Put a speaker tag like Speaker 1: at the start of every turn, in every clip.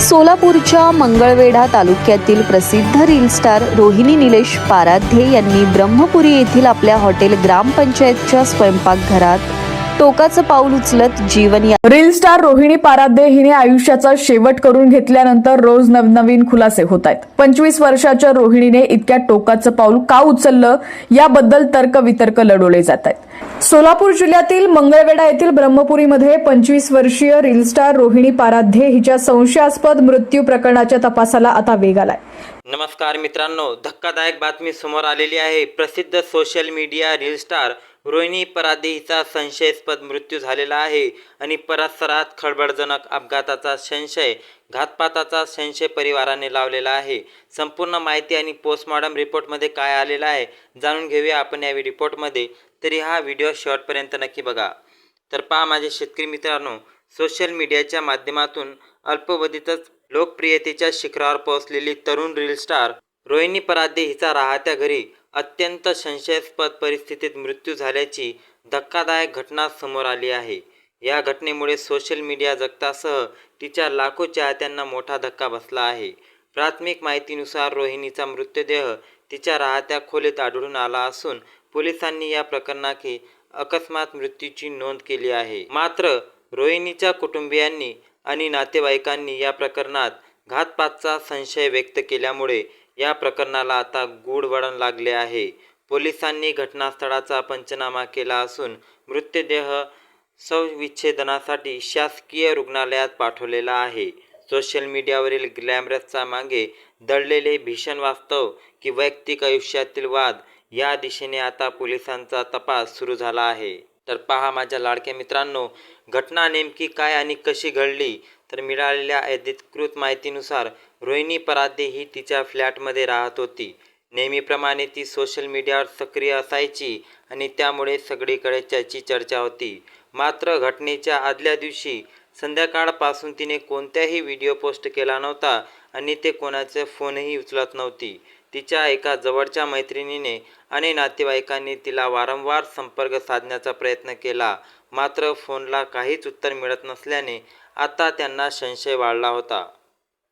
Speaker 1: सोलापूरच्या मंगळवेढा तालुक्यातील प्रसिद्ध रील स्टार रोहिणी निलेश पाराध्ये यांनी ब्रह्मपुरी येथील आपल्या हॉटेल ग्रामपंचायतच्या स्वयंपाकघरात टोकाचं पाऊल उचलत जीवन या
Speaker 2: रील स्टार रोहिणी पाराध्ये हिने आयुष्याचा शेवट करून घेतल्यानंतर रोज नवनवीन खुलासे होत आहेत। 25 वर्षाच्या रोहिणीने इतक्या टोकाचं पाऊल का उचललं याबद्दल तर्कवितर्क लढवले जात आहेत। सोलापूर जिल्ह्यातील मंगळवेढा येथील ब्रह्मपुरीमध्ये 25 वर्षीय रील स्टार रोहिणी पाराध्ये हिच्या संशयास्पद मृत्यू प्रकरणाच्या तपासाला आता वेग आलाय।
Speaker 3: नमस्कार मित्रांनो, धक्कादायक बातमी समोर आलेली आहे। प्रसिद्ध social media reel star Rohini Paradhye हिचा संशयास्पद मृत्यू झालेला आहे आणि परिसरात खळबळजनक अपघाताचा संशय, घातपाताचा संशय परिवाराने लावलेला आहे। संपूर्ण माहिती आणि पोस्टमॉर्टम रिपोर्टमध्ये काय आलेलं आहे जाणून घेऊया आपण या रिपोर्टमध्ये। तरी हा व्हिडिओ शेवटपर्यंत नक्की बघा। तर पहा माझे शेतकरी मित्रांनो, सोशल मीडियाच्या माध्यमातून अल्पावधीतच लोकप्रियतेच्या शिखरावर पोहोचलेली तरुण रील स्टार रोहिणी पाराध्ये हिचा राहत्या घरी अत्यंत संशयास्पद परिस्थितीत मृत्यू झाल्याची धक्कादायक घटना समोर आली आहे। या घटनेमुळे सोशल मीडिया जगतासह तिच्या लाखो चाहत्यांना मोठा धक्का बसला आहे। प्राथमिक माहितीनुसार रोहिणीचा मृतदेह तिच्या राहत्या खोलीत आढळून आला असून पोलिसांनी या प्रकरणाची अकस्मात मृत्यूची नोंद केली आहे। मात्र रोहिणीच्या कुटुंबियांनी आणि नातेवाईकांनी या प्रकरणात घातपातचा संशय व्यक्त केल्यामुळे या प्रकरणाला आता गूढ वळण लागले आहे। पोलिसांनी घटनास्थळाचा पंचनामा केला असून मृतदेह शवविच्छेदनासाठी शासकीय रुग्णालयात पाठवलेला आहे। सोशल मीडियावरील ग्लॅमरसच्या मागे दडलेले भीषण वास्तव की वैयक्तिक आयुष्यातील वाद या दिशेने आता पोलिसांचा तपास सुरू झाला आहे। तर पहा माझ्या लाडक्या मित्रांनो, घटना नेमकी काय आणि कशी घडली। तर मिळालेल्या अधिकृत माहितीनुसार रोहिणी पाराध्ये ही तिच्या फ्लॅटमध्ये राहत होती। नेहमीप्रमाणे ती सोशल मीडियावर सक्रिय असायची आणि त्यामुळे सगळीकडे त्याची चर्चा होती। मात्र घटनेच्या आदल्या दिवशी संध्याकाळपासून तिने कोणताही व्हिडिओ पोस्ट केला नव्हता आणि ते कोणाचे फोनही उचलत नव्हती। तिच्या एका जवळच्या मैत्रिणीने आणि नातेवाईकांनी तिला वारंवार संपर्क साधण्याचा प्रयत्न केला, मात्र फोनला काहीच उत्तर मिळत नसल्याने आता त्यांना संशय वाढला होता।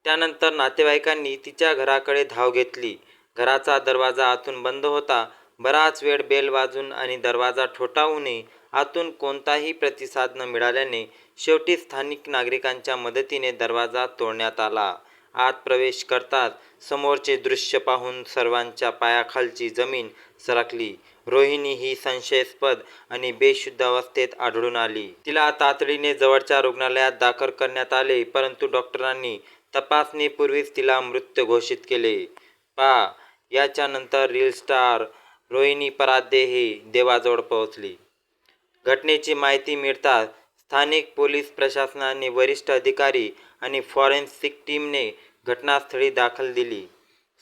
Speaker 3: त्यानंतर नातेवाईकांनी तिच्या घराकडे धाव घेतली। घराचा दरवाजा आतून बंद होता। बराच वेळ बेल वाजून आणि दरवाजा ठोठावूनही आतून कोणताही प्रतिसाद न मिळाल्याने शेवटी स्थानिक नागरिकांच्या मदतीने दरवाजा तोडण्यात आला। आत प्रवेश करताच समोरचे दृश्य पाहून सर्वांच्या पायाखालची जमीन सरकली। रोहिणी ही संशयास्पद आणि बेशुद्ध अवस्थेत आढळून आली। तिला तातडीने जवळच्या रुग्णालयात दाखल करण्यात आले, परंतु डॉक्टरांनी तपासणीपूर्वीच तिला मृत घोषित केले। पहा, याच्यानंतर रील स्टार रोहिणी पाराध्ये ही देवाजवळ पोहोचली। घटनेची माहिती मिळताच स्थानिक पोलीस प्रशासनाने वरिष्ठ अधिकारी आणि फॉरेन्सिक टीमने घटनास्थळी दाखल दिली।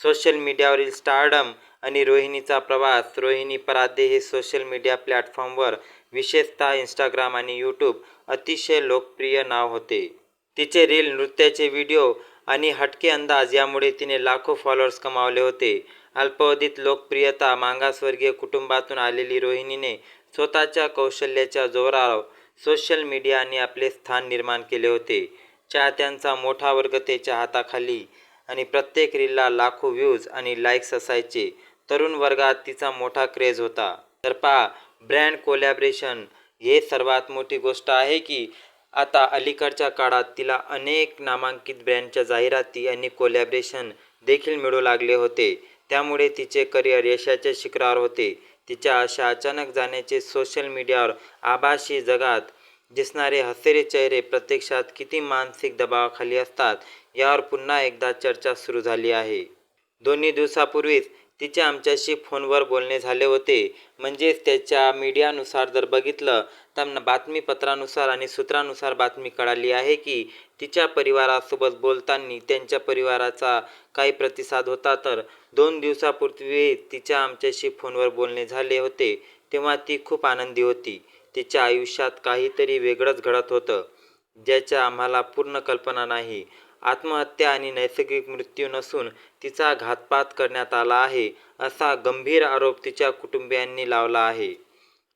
Speaker 3: सोशल मीडियावरील स्टारडम आणि रोहिणीचा प्रवास। रोहिणी पाराध्ये हे सोशल मीडिया प्लॅटफॉर्मवर विशेषतः इंस्टाग्राम आणि यूट्यूब अतिशय लोकप्रिय नाव होते। तिचे रील, नृत्याचे व्हिडिओ आणि हटके अंदाज यामुळे तिने लाखो फॉलोअर्स कमावले होते। अल्पावधीत लोकप्रियता। मागासवर्गीय कुटुंबातून आलेली रोहिणीने स्वतःच्या कौशल्याच्या जोरावर सोशल मीडियाने आपले स्थान निर्माण केले होते। चाहत्यांचा मोठा वर्ग तिच्या हाताखाली आणि प्रत्येक रीलला लाखो व्ह्यूज आणि लाईक्स असायचे। तरुण वर्गात तिचा मोठा क्रेज होता। तर पहा, ब्रँड कोलॅबरेशन हे सर्वात मोठी गोष्ट आहे की आता अलीकडच्या काळात तिला अनेक नामांकित ब्रँडच्या जाहिराती आणि कोलॅबरेशन देखील मिळू लागले होते। त्यामुळे तिचे करिअर यशाच्या शिखरावर होते। तिच्या अशा अचानक जाण्याचे सोशल मीडियावर आभासी जगात दिसणारे हसरे चेहरे प्रत्यक्षात किती मानसिक दबावाखाली असतात यावर पुन्हा एकदा चर्चा सुरू झाली आहे। 2 दिवसापूर्वीच तिचे आमच्याशी फोनवर बोलणे झाले होते। म्हणजेच त्याच्या मीडियानुसार जर बघितलं तर बातमीपत्रानुसार आणि सूत्रानुसार बातमी कळाली आहे की तिच्या परिवारासोबत बोलताना त्यांच्या परिवाराचा काही प्रतिसाद होता। तर 2 दिवसापूर्वी तिच्या आमच्याशी फोनवर बोलणे झाले होते तेव्हा ती खूप आनंदी होती। तिच्या आयुष्यात काहीतरी वेगळंच घडत होतं, ज्याच्या आम्हाला पूर्ण कल्पना नाही। आत्महत्या आणि नैसर्गिक मृत्यू नसून तिचा घातपात करण्यात आला आहे, असा गंभीर आरोप तिच्या कुटुंबियांनी लावला आहे।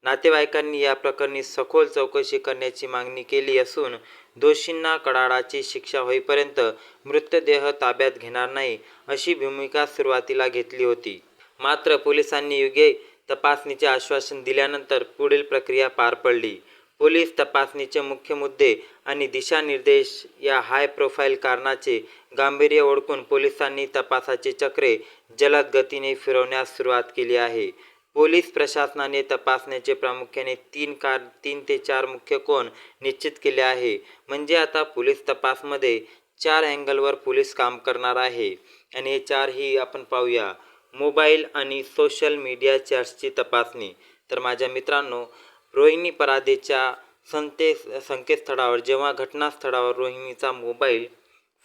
Speaker 3: नातेवाईकांनी या प्रकरणी सखोल चौकशी करण्याची मागणी केली असून दोषींना कडाडाची शिक्षा होईपर्यंत मृतदेह ताब्यात घेणार नाही अशी भूमिका सुरुवातीला घेतली होती. मात्र पोलिसांनी योग्य तपासणीचे आश्वासन दिल्यानंतर पुढील प्रक्रिया पार पडली. पोलीस तपासणीचे मुख्य मुद्दे आणि दिशानिर्देश या हाय प्रोफाईल कारणाचे गांभीर्य ओळखून पोलिसांनी तपासाची चक्रे जलद गतीने फिरवण्यास सुरुवात केली आहे. पोलीस प्रशासनाने तपासण्याचे प्रामुख्याने 3 ते 4 मुख्य कोन निश्चित केले आहे. म्हणजे आता पोलीस तपासमध्ये 4 अँगलवर पोलीस काम करणार आहे आणि हे 4ही आपण पाहूया. मोबाईल आणि सोशल मीडिया चॅट्सची तपासणी. तर माझ्या मित्रांनो, रोहिणी परादेच्या संकेतस्थळावर जेव्हा घटनास्थळावर रोहिणीचा मोबाईल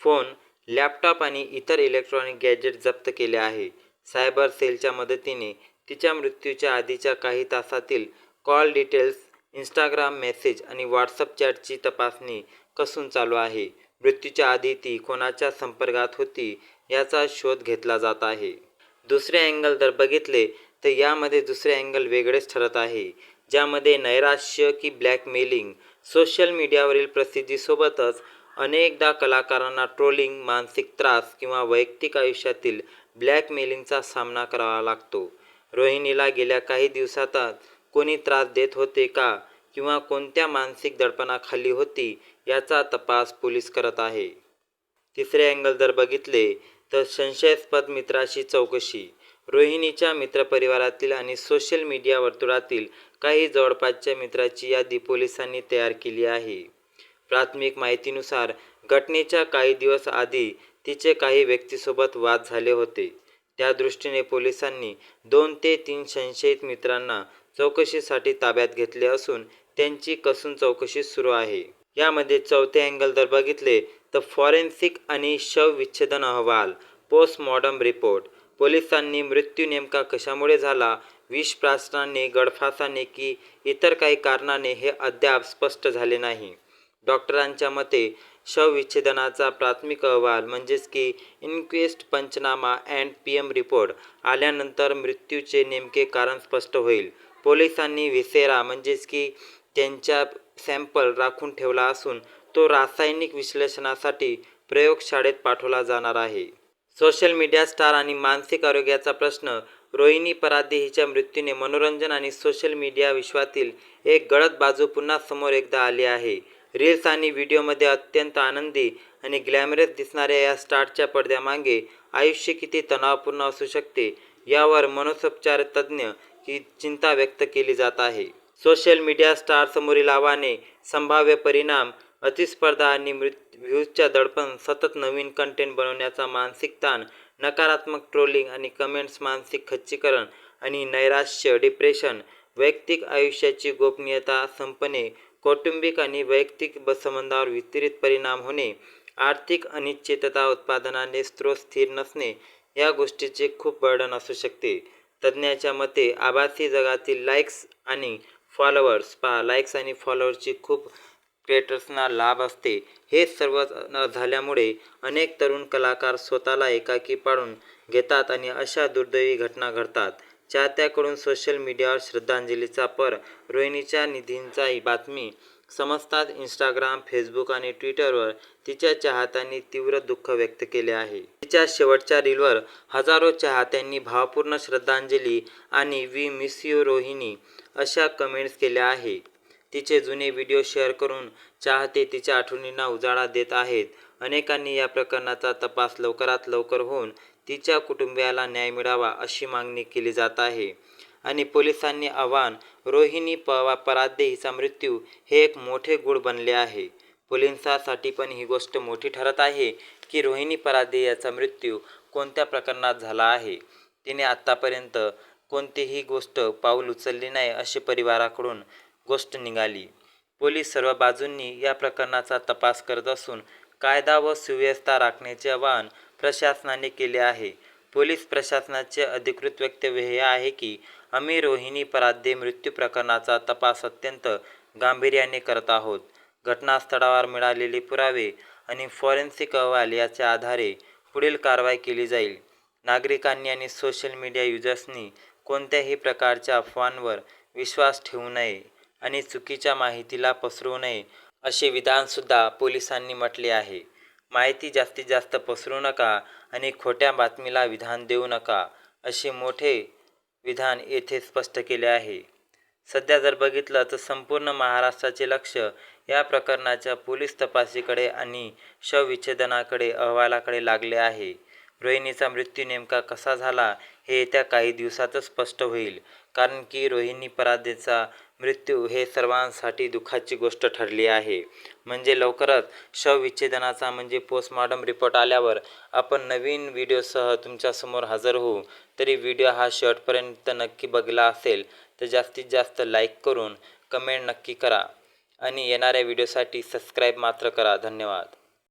Speaker 3: फोन, लॅपटॉप आणि इतर इलेक्ट्रॉनिक गॅजेट जप्त केले आहे. सायबर सेलच्या मदतीने तिच्या मृत्यूच्या आधीच्या काही तासातील कॉल डिटेल्स, इंस्टाग्राम मेसेज आणि व्हॉट्सअप चॅटची तपासणी कसून चालू आहे. मृत्यूच्या आधी ती कोणाच्या संपर्कात होती याचा शोध घेतला जात आहे. दुसरे अँगल जर बघितले तर यामध्ये दुसरे अँगल वेगळेच ठरत आहे, ज्यामध्ये नैराश्य की ब्लॅकमेलिंग, सोशल मीडियावरील प्रसिद्धीसोबतच अनेकदा कलाकारांना ट्रोलिंग, मानसिक त्रास किंवा वैयक्तिक आयुष्यातील ब्लॅकमेलिंगचा सामना करावा लागतो. रोहिणीला गेल्या काही दिवसातच कोणी त्रास देत होते का किंवा कोणत्या मानसिक दडपणाखाली होती याचा तपास पोलीस करत आहे. तिसरे अँगल जर बघितले तर संशयास्पद मित्राशी चौकशी. रोहिणीच्या मित्रपरिवारातील आणि सोशल मीडिया वर्तुळातील काही जवळपासच्या मित्राची यादी पोलिसांनी तयार केली आहे. प्राथमिक माहितीनुसार घटनेच्या काही दिवस आधी तिचे काही व्यक्तीसोबत वाद झाले होते. त्या दृष्टीने पोलिसांनी 2 ते 3 संशयित मित्रांना चौकशीसाठी ताब्यात घेतले असून त्यांची कसून चौकशी सुरू आहे. यामध्ये चौथे अँगल जर बघितले तर फॉरेन्सिक आणि शवविच्छेदन अहवाल, पोस्टमॉर्टम रिपोर्ट. पोलिसांनी मृत्यू नेमका कशामुळे झाला, विषप्राशनाने, गळफासाने की इतर काही कारणाने हे अद्याप स्पष्ट झाले नाही. डॉक्टरांच्या मते शवविच्छेदनाचा प्राथमिक अहवाल म्हणजेच की इन्क्वेस्ट, पंचनामा अँड PM रिपोर्ट आल्यानंतर मृत्यूचे नेमके कारण स्पष्ट होईल. पोलिसांनी व्हिसेरा म्हणजेच की त्यांचा सॅम्पल राखून ठेवला असून तो रासायनिक विश्लेषणासाठी प्रयोगशाळेत पाठवला जाणार आहे. सोशल मीडिया स्टार आणि मानसिक आरोग्याचा प्रश्न. रोहिणी परादे हिच्या मृत्यूने मनोरंजन आणि सोशल मीडिया विश्वातील एक गडद बाजू पुन्हा समोर एकदा आली आहे. रील्स आणि व्हिडिओमध्ये अत्यंत आनंदी आणि ग्लॅमरस दिसणाऱ्या या स्टारच्या पडद्यामागे आयुष्य किती तणावपूर्ण असू शकते यावर मनोपचार तज्ज्ञ ही चिंता व्यक्त केली जात आहे. सोशल मीडिया स्टार समोरील आव्हाने, संभाव्य परिणाम, अतिस्पर्धा आणि व्ह्यूजच्या दडपण, सतत नवीन कंटेंट बनवण्याचा मानसिक ताण, नकारात्मक ट्रोलिंग आणि कमेंट्स, मानसिक खच्चीकरण आणि नैराश्य, डिप्रेशन, वैयक्तिक आयुष्याची गोपनीयता संपणे, कौटुंबिक आणि वैयक्तिक संबंधावर विपरीत परिणाम होणे, आर्थिक अनिश्चितता, उत्पादनाने स्रोत स्थिर नसणे या गोष्टीचे खूप बर्डन असू शकते. तज्ज्ञाच्या मते आभासी जगातील लाईक्स आणि फॉलोअर्सची खूप क्रिएटर्सना लाभ असते. हे सर्व झाल्यामुळे अनेक तरुण कलाकार स्वतःला एकाकी पाडून घेतात आणि अशा दुर्दैवी घटना घडतात. चाहत्याकडून सोशल मीडियावर श्रद्धांजलीचा पर. रोहिणीच्या निधनाची बातमी समजताच इंस्टाग्राम, फेसबुक आणि ट्विटरवर तिच्या चाहत्यांनी तीव्र दुःख व्यक्त केले आहे. तिच्या शेवटच्या रीलवर हजारो चाहत्यांनी भावपूर्ण श्रद्धांजली आणि "वी मिस यू रोहिणी" अशा कमेंट्स केल्या आहे. तिचे जुने व्हिडिओ शेअर करून चाहते तिच्या आठवणींना उजाळा देत आहेत. अनेकांनी या प्रकरणाचा तपास लवकरात लवकर होऊन तिच्या कुटुंबियाला न्याय मिळावा अशी मागणी केली जात आहे. आणि पोलिसांनी आव्हान. रोहिणी परादे हिचा मृत्यू हे एक मोठे गूढ बनले आहे. पोलिसांसाठी पण ही गोष्ट मोठी ठरत आहे की रोहिणी परादे याचा मृत्यू कोणत्या प्रकरणात झाला आहे. तिने आत्तापर्यंत कोणतीही पाऊल उचलली नाही अशी परिवाराकडून गोष्ट निघाली. पोलीस सर्व बाजूंनी या प्रकरणाचा तपास करत असून कायदा व सुव्यवस्था राखण्याचे आवाहन प्रशासनाने केले आहे. पोलीस प्रशासनाचे अधिकृत वक्तव्य हे आहे की आम्ही रोहिणी परादे मृत्यू प्रकरणाचा तपास अत्यंत गांभीर्याने करत आहोत. घटनास्थळावर मिळालेले पुरावे आणि फॉरेन्सिक अहवाल याच्या आधारे पुढील कारवाई केली जाईल. नागरिकांनी आणि सोशल मीडिया युजर्सनी कोणत्याही प्रकारच्या अफवांवर विश्वास ठेवू नये आणि चुकीच्या माहितीला पसरवू नये असे विधानसुद्धा पोलिसांनी म्हटले आहे. माहिती जास्तीत जास्त पसरवू नका आणि खोट्या बातमीला विधान देऊ नका, असे मोठे विधान येथे स्पष्ट केले आहे. सध्या जर बघितलं तर संपूर्ण महाराष्ट्राचे लक्ष या प्रकरणाच्या पोलीस तपासीकडे आणि शवविच्छेदनाकडे अहवालाकडे लागले आहे. रोहिणीचा मृत्यू नेमका कसा झाला हे येत्या काही दिवसातच स्पष्ट होईल, कारण की रोहिणी परादेचा मृत्यू हे सर्वांसाठी दुःखाची गोष्ट ठरली आहे. म्हणजे लवकरच शवविच्छेदनाचा म्हणजे पोस्टमॉर्टम रिपोर्ट आल्यावर आपण नवीन व्हिडिओसह तुमच्यासमोर हजर होऊ. तरी व्हिडिओ हा शेवटपर्यंत नक्की बघला असेल तर जास्तीत जास्त लाईक करून कमेंट नक्की करा आणि येणाऱ्या व्हिडिओसाठी सबस्क्राईब मात्र करा. धन्यवाद.